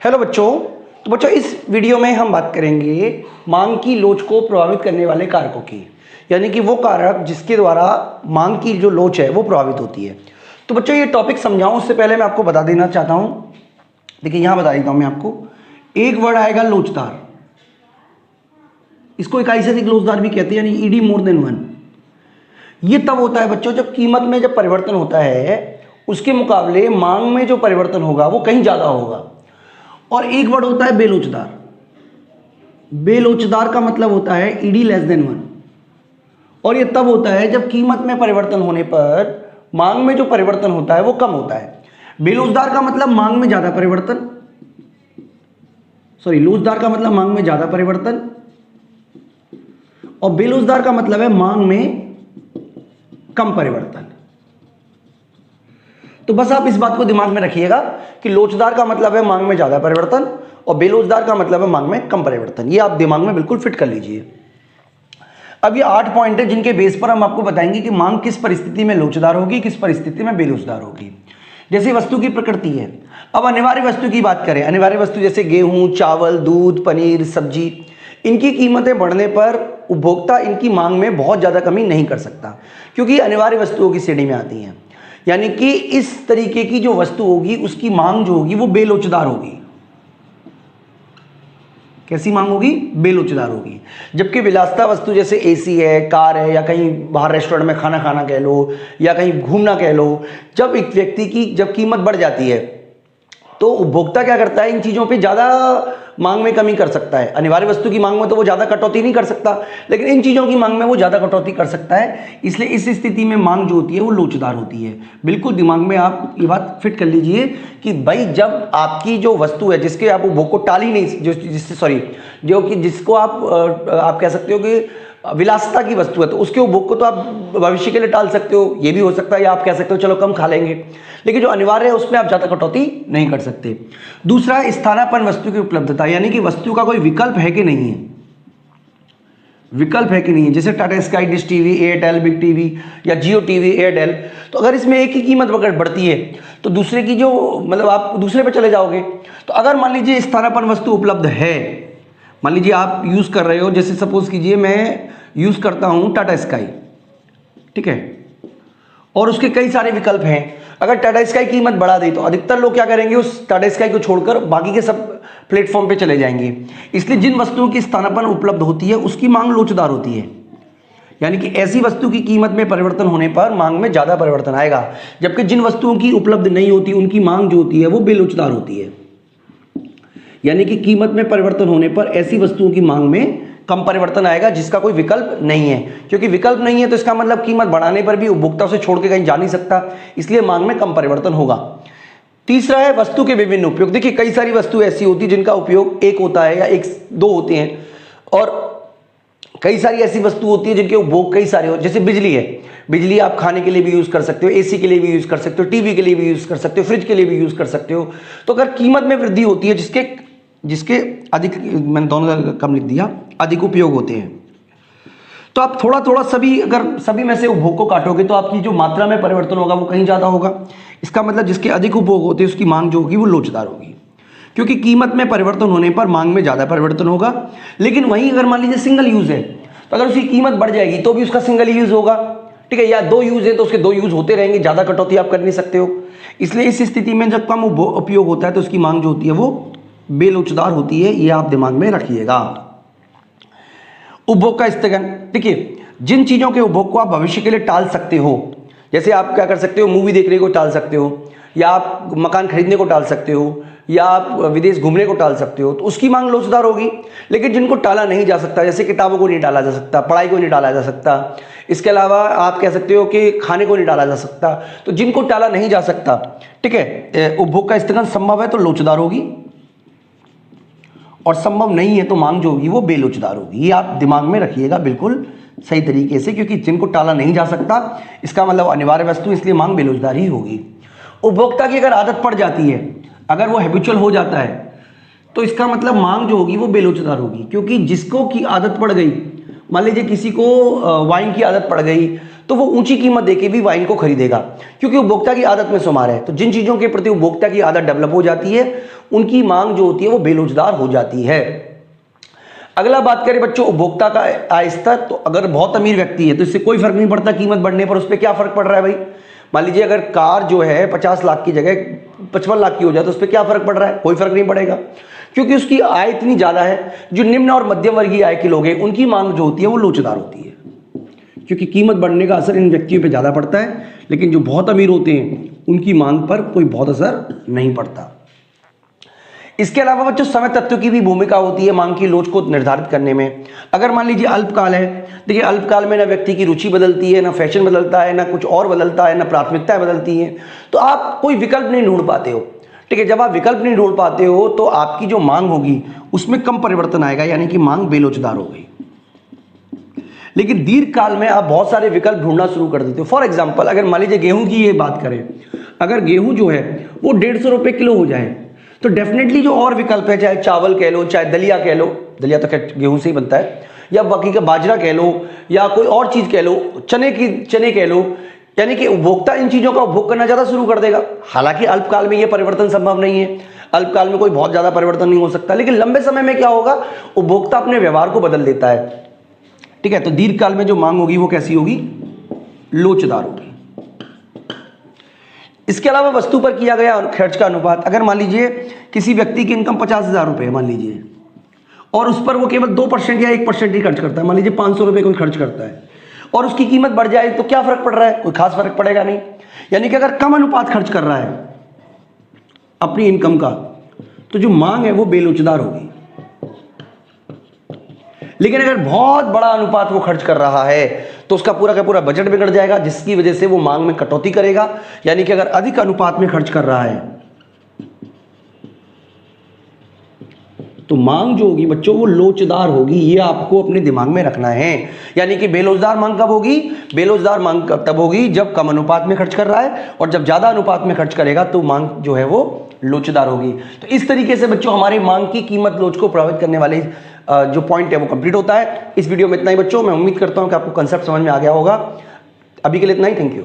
Hello बच्चों। तो बच्चों इस वीडियो में हम बात करेंगे मांग की लोच को प्रभावित करने वाले कारकों की, यानी कि वो कारक जिसके द्वारा मांग की जो लोच है वो प्रभावित होती है। तो बच्चों ये टॉपिक समझाऊं उससे पहले मैं आपको बता देना चाहता हूं। देखिए यहां बता देता हूं मैं आपको, एक वर्ड आएगा लोचदार। इसको इकाई से अधिक लोचदार भी कहते हैं, यानी ईडी मोर देन वन। ये तब होता है बच्चों जब कीमत में जब परिवर्तन होता है उसके मुकाबले मांग में जो परिवर्तन होगा वो कहीं ज्यादा होगा। और एक वर्ड होता है बेलोचदार। बेलोचदार का मतलब होता है ईडी लेस देन वन। और ये तब होता है जब कीमत में परिवर्तन होने पर मांग में जो परिवर्तन होता है वो कम होता है। बेलोचदार का मतलब मांग में ज्यादा परिवर्तन, लोचदार का मतलब मांग में ज्यादा परिवर्तन, और बेलोचदार का मतलब है मांग में कम परिवर्तन। तो बस आप इस बात को दिमाग में रखिएगा कि लोचदार का मतलब है मांग में ज्यादा परिवर्तन और बेलोचदार का मतलब है मांग में कम परिवर्तन। ये आप दिमाग में बिल्कुल फिट कर लीजिए। अब ये 8 पॉइंट है जिनके बेस पर हम आपको बताएंगे कि मांग किस परिस्थिति में लोचदार होगी, किस परिस्थिति में बेलोचदार होगी। जैसे वस्तु की प्रकृति है। अब अनिवार्य वस्तु की बात करें, अनिवार्य वस्तु जैसे गेहूं, चावल, दूध, पनीर, सब्जी, इनकी कीमतें बढ़ने पर उपभोक्ता इनकी मांग में बहुत ज्यादा कमी नहीं कर सकता, क्योंकि अनिवार्य वस्तुओं की श्रेणी में आती हैं। यानी कि इस तरीके की जो वस्तु होगी उसकी मांग जो होगी वो बेलोचदार होगी। कैसी मांग होगी? बेलोचदार होगी। जबकि विलासिता वस्तु जैसे एसी है, कार है, या कहीं बाहर रेस्टोरेंट में खाना खाना कह लो, या कहीं घूमना कह लो, जब एक व्यक्ति की जब कीमत बढ़ जाती है तो उपभोक्ता क्या करता है, इन चीजों पे ज्यादा मांग में कमी कर सकता है। अनिवार्य वस्तु की मांग में तो वो ज्यादा कटौती नहीं कर सकता, लेकिन इन चीजों की मांग में वो ज्यादा कटौती कर सकता है। इसलिए इस स्थिति में मांग जो होती है वो लोचदार होती है। बिल्कुल दिमाग में आप ये बात फिट कर लीजिए कि भाई जब आपकी जो वस्तु है जिसके आप उपभोग को टाल ही नहीं, जिसको आप कह सकते हो कि विलासिता की वस्तु है, तो उसके उपभोग को तो आप भविष्य के लिए टाल सकते हो, ये भी हो सकता है, या आप कह सकते हो चलो कम खा लेंगे, लेकिन जो अनिवार्य है उसमें आप ज्यादा कटौती नहीं कर सकते। दूसरा है स्थानापन्न वस्तु की उपलब्धता, यानी कि वस्तु का कोई विकल्प है कि नहीं है। विकल्प है कि नहीं है, जैसे Tata sky, dish TV, Airtel, big TV, या जियो टीवी, एयरटेल। तो अगर इसमें एक ही कीमत अगर बढ़ती है तो दूसरे की जो मतलब आप दूसरे पे चले जाओगे। तो अगर मान लीजिए स्थानापन्न वस्तु उपलब्ध है, मान लीजिए आप यूज कर रहे हो, जैसे सपोज कीजिए मैं यूज करता हूं टाटा स्काई, ठीक है, और उसके कई सारे विकल्प हैं। अगर टाटा स्काई की कीमत बढ़ा दी तो अधिकतर लोग क्या करेंगे, उस टाटा स्काई को छोड़कर बाकी के सब प्लेटफॉर्म पे चले जाएंगे। इसलिए जिन वस्तुओं की स्थानापन्न उपलब्ध होती है उसकी मांग लोचदार होती है, यानी कि ऐसी वस्तु की कीमत में परिवर्तन होने पर मांग में ज्यादा परिवर्तन आएगा। जबकि जिन वस्तुओं की उपलब्ध नहीं होती उनकी मांग जो होती है वो बेलोचदार होती है। यानी कि कीमत में परिवर्तन होने पर ऐसी वस्तुओं की मांग में कम परिवर्तन आएगा जिसका कोई विकल्प नहीं है। क्योंकि विकल्प नहीं है तो इसका मतलब कीमत बढ़ाने पर भी उपभोक्ता उसे छोड़ के कहीं जा नहीं सकता, इसलिए मांग में कम परिवर्तन होगा। तीसरा है वस्तु के विभिन्न उपयोग। देखिए कई सारी वस्तु ऐसी होती है जिनका उपयोग एक होता है या एक दो होते हैं, और कई सारी ऐसी वस्तु होती है जिनके उपभोग कई सारे होते हैं। जैसे बिजली है, बिजली आप खाने के लिए भी यूज कर सकते हो, एसी के लिए भी यूज कर सकते हो, टीवी के लिए भी यूज कर सकते हो, फ्रिज के लिए भी यूज कर सकते हो। तो अगर कीमत में वृद्धि होती है जिसके अधिक, मैंने दोनों कम लिख दिया, अधिक उपयोग होते हैं, तो आप थोड़ा थोड़ा अगर सभी में से उपभोग को काटोगे तो आपकी जो मात्रा में परिवर्तन होगा वो कहीं ज्यादा होगा। इसका मतलब जिसके अधिक उपभोग होते हैं उसकी मांग जो होगी वो लोचदार होगी, क्योंकि कीमत में परिवर्तन होने पर मांग में ज्यादा परिवर्तन होगा। लेकिन वहीं अगर मान लीजिए सिंगल यूज है तो अगर उसकी कीमत बढ़ जाएगी तो भी उसका सिंगल यूज होगा, ठीक है, या दो यूज है तो उसके दो यूज होते रहेंगे, ज्यादा कटौती आप कर नहीं सकते हो। इसलिए इस स्थिति में जब कम उपयोग होता है तो उसकी मांग जो होती है वो बेलोचदार होती है। ये आप दिमाग में रखिएगा। उपभोग का स्थगन। देखिए जिन चीजों के उपभोग को आप भविष्य के लिए टाल सकते हो, जैसे आप क्या कर सकते हो, मूवी देखने को टाल सकते हो, या आप मकान खरीदने को टाल सकते हो, या आप विदेश घूमने को टाल सकते हो, तो उसकी मांग लोचदार होगी। लेकिन जिनको टाला नहीं जा सकता, जैसे किताबों को नहीं टाला जा सकता, पढ़ाई को नहीं टाला जा सकता, इसके अलावा आप कह सकते हो कि खाने को नहीं टाला जा सकता, तो जिनको टाला नहीं जा सकता, ठीक है, उपभोग का स्थगन संभव है तो लोचदार होगी, और संभव नहीं है तो मांग जो होगी वो बेलोचदार होगी। ये आप दिमाग में रखिएगा बिल्कुल सही तरीके से, क्योंकि जिनको टाला नहीं जा सकता इसका मतलब अनिवार्य वस्तु, इसलिए मांग बेलोचदार ही होगी। उपभोक्ता की अगर आदत पड़ जाती है, अगर वो हैबिचुअल हो जाता है, तो इसका मतलब मांग जो होगी वो बेलोचदार होगी। क्योंकि जिसको की आदत पड़ गई, मान लीजिए किसी को वाइन की आदत पड़ गई, तो वो ऊंची कीमत देके भी वाइन को खरीदेगा, क्योंकि उपभोक्ता की आदत में शुमार है। तो जिन चीज़ों के प्रति उपभोक्ता की आदत डेवलप हो जाती है, उनकी मांग जो होती है वो बेरोजगार हो जाती है। अगला बात करें बच्चों उपभोक्ता का आय स्तर, तो अगर बहुत अमीर व्यक्ति है तो इससे कोई फर्क नहीं पड़ता कीमत बढ़ने पर, उस पर क्या फर्क पड़ रहा है भाई। मान लीजिए अगर कार जो है 50 लाख की जगह 55 लाख की हो जाए तो उस पर क्या फर्क पड़ रहा है, कोई फर्क नहीं पड़ेगा, क्योंकि उसकी आय इतनी ज्यादा है। जो निम्न और मध्यम वर्गीय आय के लोग हैं उनकी मांग जो होती है वो लोचदार होती है, क्योंकि कीमत बढ़ने का असर इन व्यक्तियों पर ज्यादा पड़ता है, लेकिन जो बहुत अमीर होते हैं उनकी मांग पर कोई बहुत असर नहीं पड़ता। इसके अलावा बच्चों समय तत्व की भी भूमिका होती है मांग की लोच को निर्धारित करने में। अगर मान लीजिए अल्पकाल है, देखिए अल्पकाल में ना व्यक्ति की रुचि बदलती है, ना फैशन बदलता है, ना कुछ और बदलता है, ना प्राथमिकताएं बदलती हैं, तो आप कोई विकल्प नहीं ढूंढ पाते हो। ठीक है, जब आप विकल्प नहीं ढूंढ पाते हो तो आपकी जो मांग होगी उसमें कम परिवर्तन आएगा, यानी कि मांग बेलोचदार हो गई। लेकिन दीर्घ काल में आप बहुत सारे विकल्प ढूंढना शुरू कर देते हो। फॉर एग्जाम्पल अगर मान लीजिए गेहूं की ये बात करें, अगर गेहूं जो है वो 150 रुपये किलो हो जाए तो डेफिनेटली जो और विकल्प है, चाहे चावल कह लो, चाहे दलिया कह लो, दलिया तो खैर गेहूं से ही बनता है, या बाकी का बाजरा कह लो, या कोई और चीज कह लो, चने कह लो, यानी कि उपभोक्ता इन चीजों का उपभोग करना ज्यादा शुरू कर देगा। हालांकि अल्पकाल में ये परिवर्तन संभव नहीं है, अल्पकाल में कोई बहुत ज्यादा परिवर्तन नहीं हो सकता, लेकिन लंबे समय में क्या होगा, उपभोक्ता अपने व्यवहार को बदल देता है। ठीक है, तो दीर्घकाल में जो मांग होगी वो कैसी होगी, लोचदार होगी। इसके अलावा वस्तु पर किया गया खर्च का अनुपात, अगर मान लीजिए किसी व्यक्ति की इनकम 50,000 रुपये मान लीजिए, और उस पर वो केवल 2% या 1% ही खर्च करता है, मान लीजिए 500 रुपये कोई खर्च करता है, और उसकी कीमत बढ़ जाए तो क्या फर्क पड़ रहा है, कोई खास फर्क पड़ेगा नहीं। यानी कि अगर कम अनुपात खर्च कर रहा है अपनी इनकम का, तो जो मांग है वो बेलोचदार होगी। लेकिन अगर बहुत बड़ा अनुपात वो खर्च कर रहा है तो उसका पूरा का पूरा बजट बिगड़ जाएगा, जिसकी वजह से वो मांग में कटौती करेगा। यानी कि अगर अधिक अनुपात में खर्च कर रहा है तो मांग जो होगी बच्चों वो लोचदार होगी, ये आपको अपने दिमाग में रखना है। यानी कि बेलोचदार मांग कब होगी, बेलोचदार मांग तब होगी जब कम अनुपात में खर्च कर रहा है, और जब ज्यादा अनुपात में खर्च करेगा तो मांग जो है वो लोचदार होगी। तो इस तरीके से बच्चों हमारे मांग की कीमत लोच को प्रभावित करने वाले जो पॉइंट है वो कंप्लीट होता है। इस वीडियो में इतना ही बच्चों, मैं उम्मीद करता हूं कि आपको कंसेप्ट समझ में आ गया होगा। अभी के लिए इतना ही, थैंक यू।